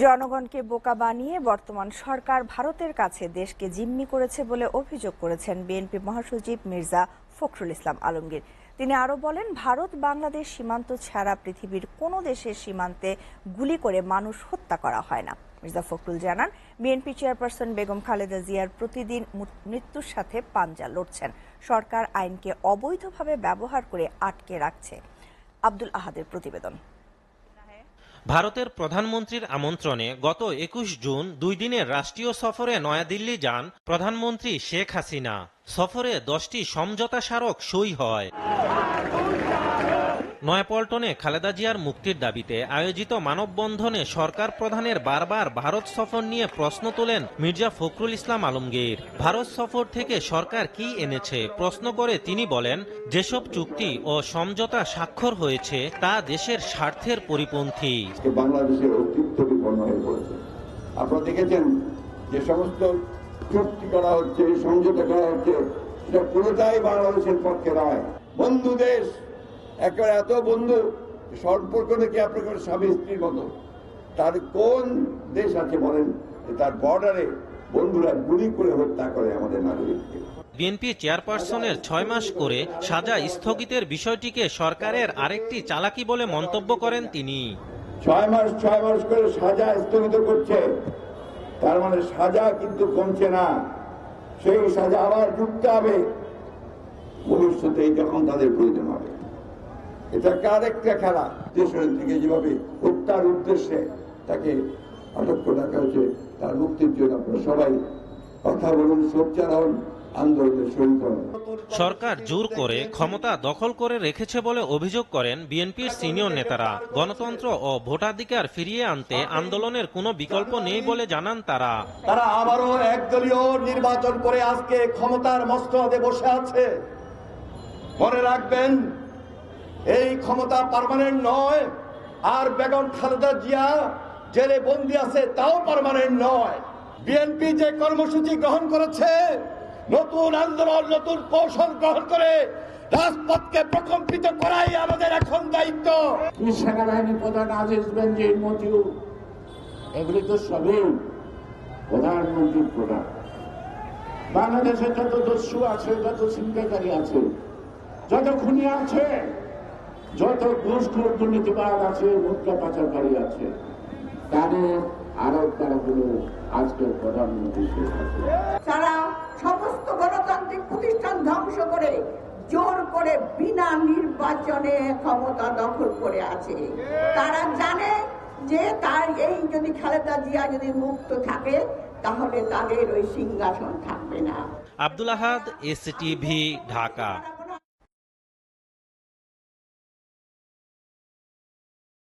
জনগণকে বোকা বানিয়ে বর্তমান সরকার ভারতের কাছে দেশকে জিম্মি করেছে বলে অভিযোগ করেছেন বিএনপি মহাসচিব মির্জা ফখরুল ইসলাম আলমগীর। তিনি আরও বলেন, ভারত বাংলাদেশ সীমান্ত ছাড়া পৃথিবীর কোনো দেশের সীমান্তে গুলি করে মানুষ হত্যা করা হয় না। মির্জা ফখরুল জানান, বিএনপি চেয়ারপারসন বেগম খালেদা জিয়ার প্রতিদিন মৃত্যুর সাথে পাঞ্জা লড়ছেন। সরকার আইনকে অবৈধভাবে ব্যবহার করে আটকে রাখছে। আব্দুল আহাদের প্রতিবেদন। ভারতের প্রধানমন্ত্রীর আমন্ত্রণে গত ২১ জুন ২ দিনের রাষ্ট্রীয় সফরে নয়াদিল্লি যান প্রধানমন্ত্রী শেখ হাসিনা। সফরে ১০টি সমঝোতা স্মারক সই হয়। নয়াপল্টনে খালেদা জিয়ার মুক্তির দাবিতে আয়োজিত মানববন্ধনে সরকার প্রধানের বারবার ভারত সফর নিয়ে প্রশ্ন তোলেন মির্জা ফখরুল ইসলাম আলমগীর। ভারত সফর থেকে সরকার কি এনেছে প্রশ্ন করে তিনি বলেন, যেসব চুক্তি ও সমঝোতা স্বাক্ষর হয়েছে তা দেশের স্বার্থের পরিপন্থী। বাংলাদেশের অস্তিত্ব বিপন্ন হয়ে পড়েছে। আপনারা দেখেছেন যে সমস্ত চুক্তি করা হচ্ছে, সমঝোতা করা হচ্ছে, সেটা পুরোটাই বাংলাদেশের পক্ষে নয়। বন্ধু দেশ, একেবারে এত বন্ধু সম্পর্ক নাকি আপনার স্বামী স্ত্রীর মতো। তার কোন দেশ আছে বলেন যে তার বর্ডারে বন্ধুরা গুলি করে হত্যা করে আমাদের নাগরিককে? বিএনপি চেয়ারপারসনের ৬ মাস করে সাজা স্থগিতের বিষয়টিকে সরকারের আরেকটি চালাকি বলে মন্তব্য করেন তিনি। ৬ মাস করে সাজা স্থগিত করছে, তার মানে সাজা কিন্তু কমছে না, সেই সাজা আবার যুক্ত হবে ভবিষ্যতে যখন তাদের প্রয়োজন হবে। এটা আরেকটা খেলা। দেশের থেকে যেভাবে হত্যার উদ্দেশ্যে তাকে আটক করে রাখা হয়েছে, তার মুক্তির জন্য আপনারা সবাই কথা বলুন, সোচ্চার হন, আন্দোলনের শহীদ হন। সরকার জোর করে ক্ষমতা দখল করে রেখেছে বলে অভিযোগ করেন বিএনপির সিনিয়র নেতারা। গণতন্ত্র ও ভোটাধিকার ফিরিয়ে আনতে আন্দোলনের কোনো বিকল্প নেই বলে জানান তারা। তারা আবারও একদলীয় নির্বাচন করে আজকে ক্ষমতার মস্তদে বসে আছে। মনে রাখবেন, এই ক্ষমতা পার্মানেন্ট নয়, আর বেগম খালেদা জিয়া জেলে বন্দী আছে তাও পার্মানেন্ট নয়। বিএনপি যে কর্মসূচি গ্রহণ করেছে, নতুন আন্দোলন, নতুন কৌশল গ্রহণ করে রাজপথকে প্রকম্পিত করাই আমাদের এখন দায়িত্ব। সেনাবাহিনী প্রধান আজিজ বেনজির মতিউর, এগুলি তো সবই প্রধানমন্ত্রীর প্রধান। বাংলাদেশে যত দস্যু আছে, যত ছিনতাইকারী আছে, যত খুনি আছে, যত ঘুষখোর দুর্নীতিবাদ আছে, মুদ্রা পাচারকারী আছে, তাদের আরো তারাগুলো আজকের প্রধানমন্ত্রী তারা সমস্ত গণতান্ত্রিক প্রতিষ্ঠান ধ্বংস করে জোর করে বিনা নির্বাচনে ক্ষমতা দখল করে আছে। তারা জানে যে তার এই যদি খালেদা জিয়া যদি মুক্ত থাকে তাহলে তাদের ওই সিংহাসন থাকবে না। আব্দুল আহাদ, এসটিভি, ঢাকা।